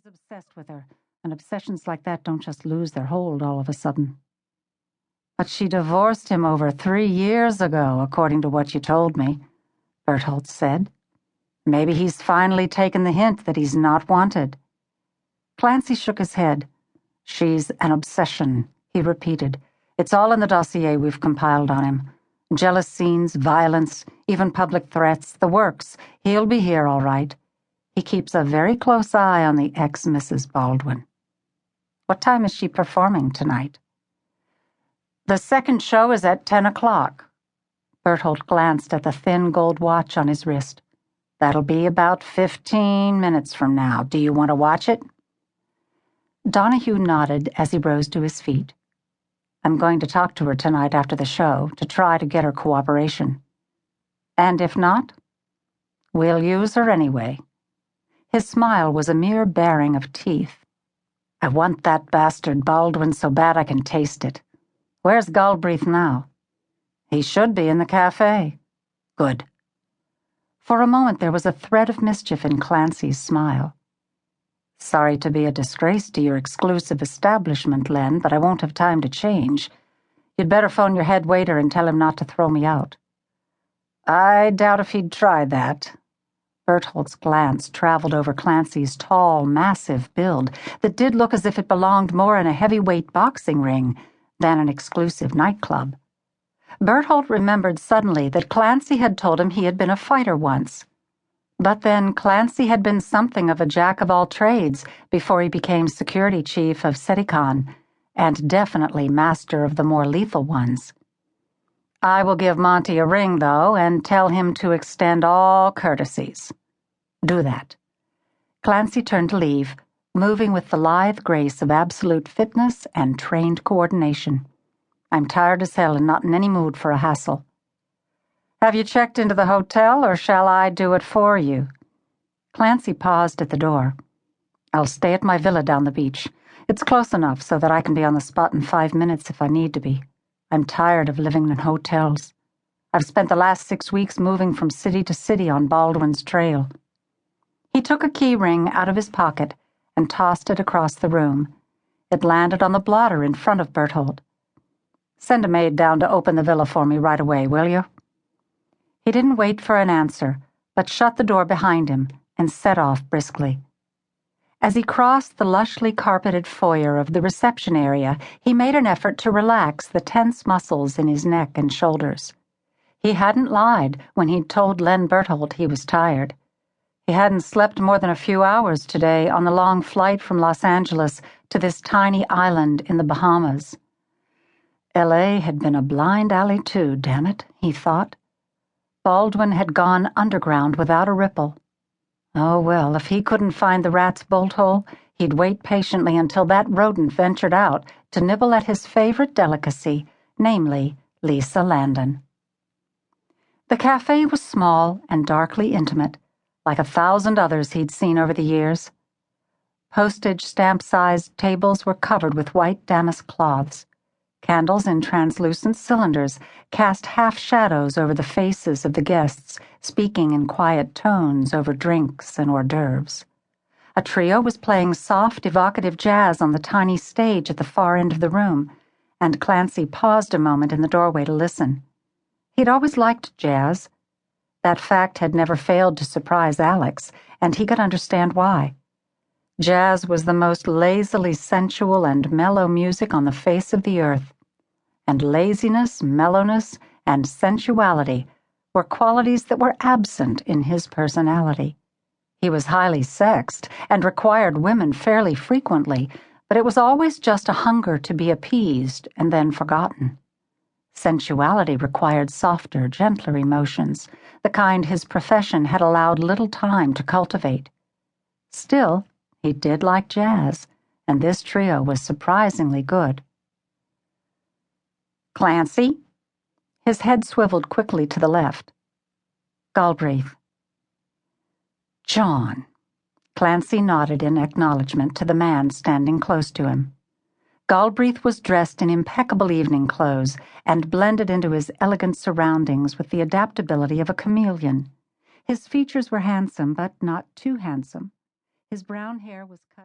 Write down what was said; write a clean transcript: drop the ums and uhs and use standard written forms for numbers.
obsessed with her, and obsessions like that don't just lose their hold all of a sudden. But she divorced him over 3 years ago, according to what you told me, Berthold said. Maybe he's finally taken the hint that he's not wanted. Clancy shook his head. She's an obsession, he repeated. It's all in the dossier we've compiled on him. Jealous scenes, violence, even public threats, the works. He'll be here all right. He keeps a very close eye on the ex-Mrs. Baldwin. What time is she performing tonight? The second show is at 10 o'clock. Berthold glanced at the thin gold watch on his wrist. That'll be about 15 minutes from now. Do you want to watch it? Donahue nodded as he rose to his feet. I'm going to talk to her tonight after the show to try to get her cooperation. And if not, we'll use her anyway. His smile was a mere baring of teeth. I want that bastard Baldwin so bad I can taste it. Where's Galbraith now? He should be in the cafe. Good. For a moment there was a thread of mischief in Clancy's smile. Sorry to be a disgrace to your exclusive establishment, Len, but I won't have time to change. You'd better phone your head waiter and tell him not to throw me out. I doubt if he'd try that. Berthold's glance traveled over Clancy's tall, massive build that did look as if it belonged more in a heavyweight boxing ring than an exclusive nightclub. Berthold remembered suddenly that Clancy had told him he had been a fighter once. But then Clancy had been something of a jack-of-all-trades before he became security chief of Sedikhan, and definitely master of the more lethal ones. I will give Monty a ring, though, and tell him to extend all courtesies. Do that. Clancy turned to leave, moving with the lithe grace of absolute fitness and trained coordination. I'm tired as hell and not in any mood for a hassle. Have you checked into the hotel, or shall I do it for you? Clancy paused at the door. I'll stay at my villa down the beach. It's close enough so that I can be on the spot in 5 minutes if I need to be. I'm tired of living in hotels. I've spent the last 6 weeks moving from city to city on Baldwin's trail. He took a key ring out of his pocket and tossed it across the room. It landed on the blotter in front of Berthold. Send a maid down to open the villa for me right away, will you? He didn't wait for an answer, but shut the door behind him and set off briskly. As he crossed the lushly carpeted foyer of the reception area, he made an effort to relax the tense muscles in his neck and shoulders. He hadn't lied when he'd told Len Berthold he was tired. He hadn't slept more than a few hours today on the long flight from Los Angeles to this tiny island in the Bahamas. L.A. had been a blind alley too, damn it, he thought. Baldwin had gone underground without a ripple. Oh, well, if he couldn't find the rat's bolt hole, he'd wait patiently until that rodent ventured out to nibble at his favorite delicacy, namely Lisa Landon. The cafe was small and darkly intimate, like 1,000 others he'd seen over the years. Postage stamp-sized tables were covered with white damask cloths. Candles in translucent cylinders cast half-shadows over the faces of the guests, speaking in quiet tones over drinks and hors d'oeuvres. A trio was playing soft, evocative jazz on the tiny stage at the far end of the room, and Clancy paused a moment in the doorway to listen. He'd always liked jazz. That fact had never failed to surprise Alex, and he could understand why. Jazz was the most lazily sensual and mellow music on the face of the earth. And laziness, mellowness, and sensuality were qualities that were absent in his personality. He was highly sexed and required women fairly frequently, but it was always just a hunger to be appeased and then forgotten. Sensuality required softer, gentler emotions, the kind his profession had allowed little time to cultivate. Still, he did like jazz, and this trio was surprisingly good. Clancy? His head swiveled quickly to the left. Galbraith. John. Clancy nodded in acknowledgement to the man standing close to him. Galbraith was dressed in impeccable evening clothes and blended into his elegant surroundings with the adaptability of a chameleon. His features were handsome, but not too handsome. His brown hair was cut